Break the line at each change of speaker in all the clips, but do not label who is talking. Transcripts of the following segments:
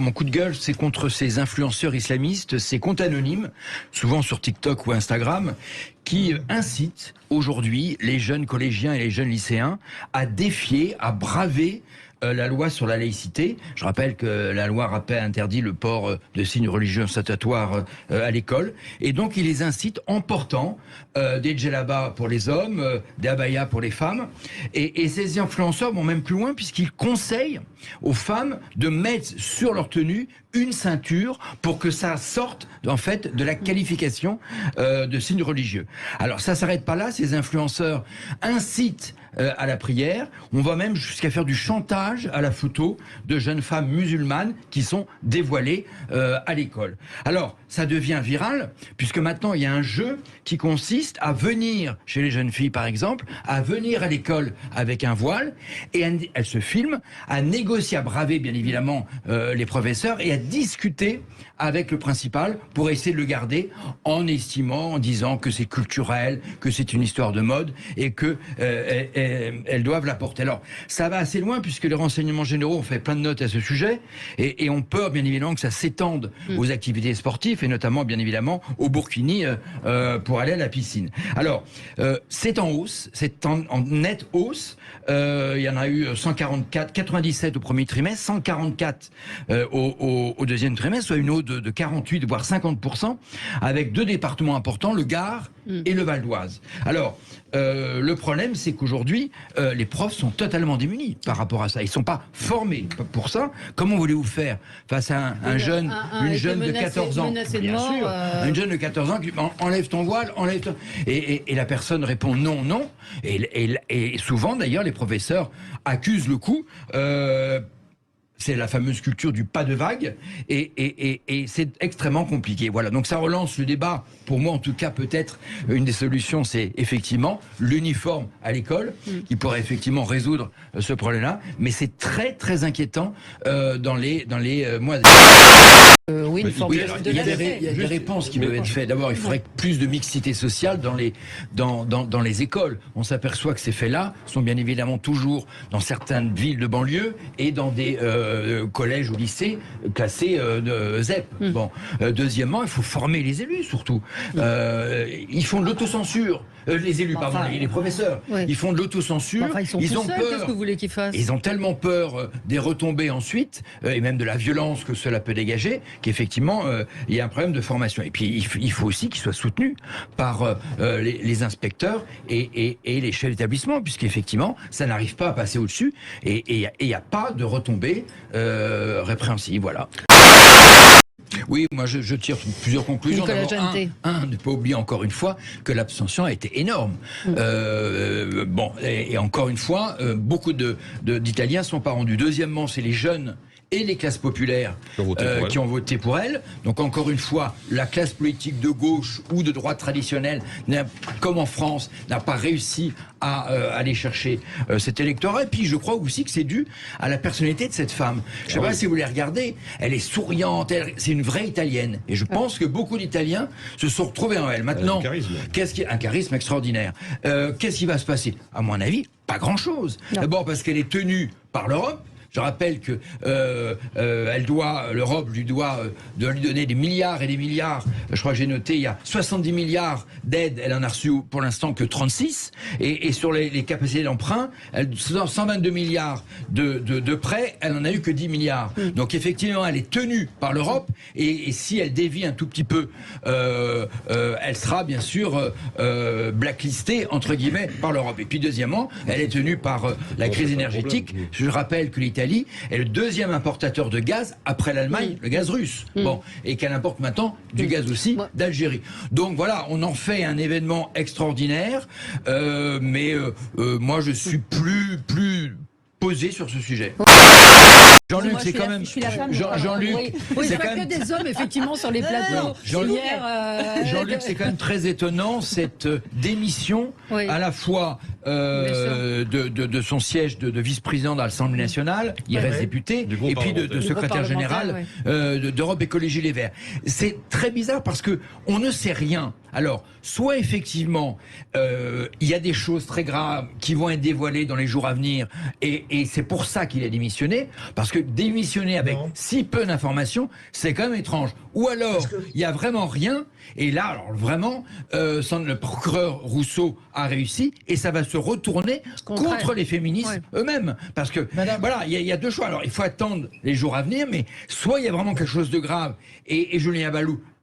mon coup de gueule, c'est contre ces influenceurs islamistes, ces comptes anonymes, souvent sur TikTok ou Instagram, qui incitent aujourd'hui les jeunes collégiens et les jeunes lycéens à défier, à braver la loi sur la laïcité. Je rappelle que la loi rappelle interdit le port de signes religieux ostentatoires à l'école. Et donc, il les incite en portant des djellabas pour les hommes, des abayas pour les femmes. Et ces influenceurs vont même plus loin puisqu'ils conseillent aux femmes de mettre sur leur tenue une ceinture pour que ça sorte en fait de la qualification de signes religieux. Alors ça s'arrête pas là, ces influenceurs incitent à la prière, on va même jusqu'à faire du chantage à la photo de jeunes femmes musulmanes qui sont dévoilées à l'école. Alors ça devient viral puisque maintenant il y a un jeu qui consiste à venir chez les jeunes filles par exemple, à venir à l'école avec un voile et elles se filment, à négocier, à braver bien évidemment les professeurs et à discuter avec le principal pour essayer de le garder en estimant, en disant que c'est culturel, que c'est une histoire de mode et que elles doivent la porter. Alors, ça va assez loin puisque les renseignements généraux ont fait plein de notes à ce sujet et ont peur bien évidemment que ça s'étende aux activités sportives et notamment bien évidemment au burkini pour aller à la piscine. Alors, c'est en hausse, c'est en nette hausse. Il y en a eu 144, 97 au premier trimestre, 144 au deuxième trimestre, soit une hausse de 48 voire 50%, avec deux départements importants, le Gard et le Val d'Oise. Alors, le problème, c'est qu'aujourd'hui, les profs sont totalement démunis par rapport à ça. Ils ne sont pas formés pour ça. Comment voulez-vous faire face à une jeune de 14 ans? Bien sûr, une jeune de 14 ans qui dit enlève ton voile, enlève ton... Et la personne répond non, non. Et souvent, d'ailleurs, les professeurs accusent le coup. C'est la fameuse culture du pas de vague et c'est extrêmement compliqué. Voilà, donc ça relance le débat. Pour moi, en tout cas, peut-être une des solutions, c'est effectivement l'uniforme à l'école qui pourrait effectivement résoudre ce problème-là. Mais c'est très très inquiétant dans les mois.
Oui, une forme
alors, il y a des réponses qui peuvent être faites. D'abord, il faudrait plus de mixité sociale dans les écoles. On s'aperçoit que ces faits-là sont bien évidemment toujours dans certaines villes de banlieue et dans des collèges ou lycées classés de ZEP. Bon. Deuxièmement, il faut former les élus surtout. Ils font de l'autocensure. Les élus, pardon, les professeurs. Ouais. Ils font de l'autocensure.
Ils ont peur. Qu'est-ce que vous voulez qu'ils fassent?
Ils ont tellement peur des retombées ensuite, et même de la violence que cela peut dégager, qu'effectivement, il y a un problème de formation. Et puis, il faut aussi qu'ils soient soutenus par les inspecteurs et les chefs d'établissement, puisqu'effectivement, ça n'arrive pas à passer au-dessus, et il n'y a pas de retombées répréhensibles. Voilà. Oui, moi je tire plusieurs conclusions. Ne pas oublier encore une fois que l'abstention a été énorme. Bon, et encore une fois, beaucoup d'Italiens ne sont pas rendus. Deuxièmement, c'est les jeunes et les classes populaires qui ont voté pour elle. Donc encore une fois, la classe politique de gauche ou de droite traditionnelle, comme en France, n'a pas réussi à aller chercher cet électorat. Et puis je crois aussi que c'est dû à la personnalité de cette femme. Je ne sais pas si vous les regardez, elle est souriante, c'est une vraie Italienne. Et je pense que beaucoup d'Italiens se sont retrouvés en elle. Maintenant, un charisme extraordinaire. Qu'est-ce qui va se passer? À mon avis, pas grand-chose. D'abord parce qu'elle est tenue par l'Europe. Je rappelle que l'Europe lui doit lui donner des milliards et des milliards. Je crois que j'ai noté, il y a 70 milliards d'aides. Elle en a reçu pour l'instant que 36. Et sur les capacités d'emprunt, 122 milliards de prêts, elle en a eu que 10 milliards. Donc effectivement, elle est tenue par l'Europe. Et si elle dévie un tout petit peu, elle sera bien sûr blacklistée, entre guillemets, par l'Europe. Et puis deuxièmement, elle est tenue par la crise énergétique. Je rappelle que l'Italie est le deuxième importateur de gaz après l'Allemagne, le gaz russe. Bon, et qu'elle importe maintenant du gaz aussi d'Algérie. Donc voilà, on en fait un événement extraordinaire, mais moi je suis plus posé sur ce sujet. Jean-Luc, c'est quand même. Jean-Luc,
c'est quand même que des hommes effectivement sur les plateaux.
Jean-Luc, c'est quand même très étonnant cette démission à la fois de son siège de vice-président de l'Assemblée nationale, il reste député, et puis de secrétaire général d'Europe Écologie Les Verts. C'est très bizarre parce que on ne sait rien. Alors, soit effectivement, il y a des choses très graves qui vont être dévoilées dans les jours à venir, et c'est pour ça qu'il a démissionné, parce que démissionner avec si peu d'informations, c'est quand même étrange. Ou alors, il y a vraiment rien, et là, alors vraiment, le procureur Rousseau a réussi, et ça va se retourner contre les féministes eux-mêmes. Parce que, voilà, il y a deux choix. Alors, il faut attendre les jours à venir, mais soit il y a vraiment quelque chose de grave, et Julien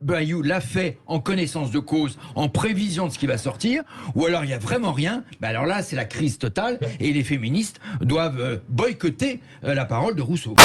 Bayou l'a fait en connaissance de cause, en prévision de ce qui va sortir, ou alors il n'y a vraiment rien, alors là, c'est la crise totale, et les féministes doivent boycotter la parole de Rousseau.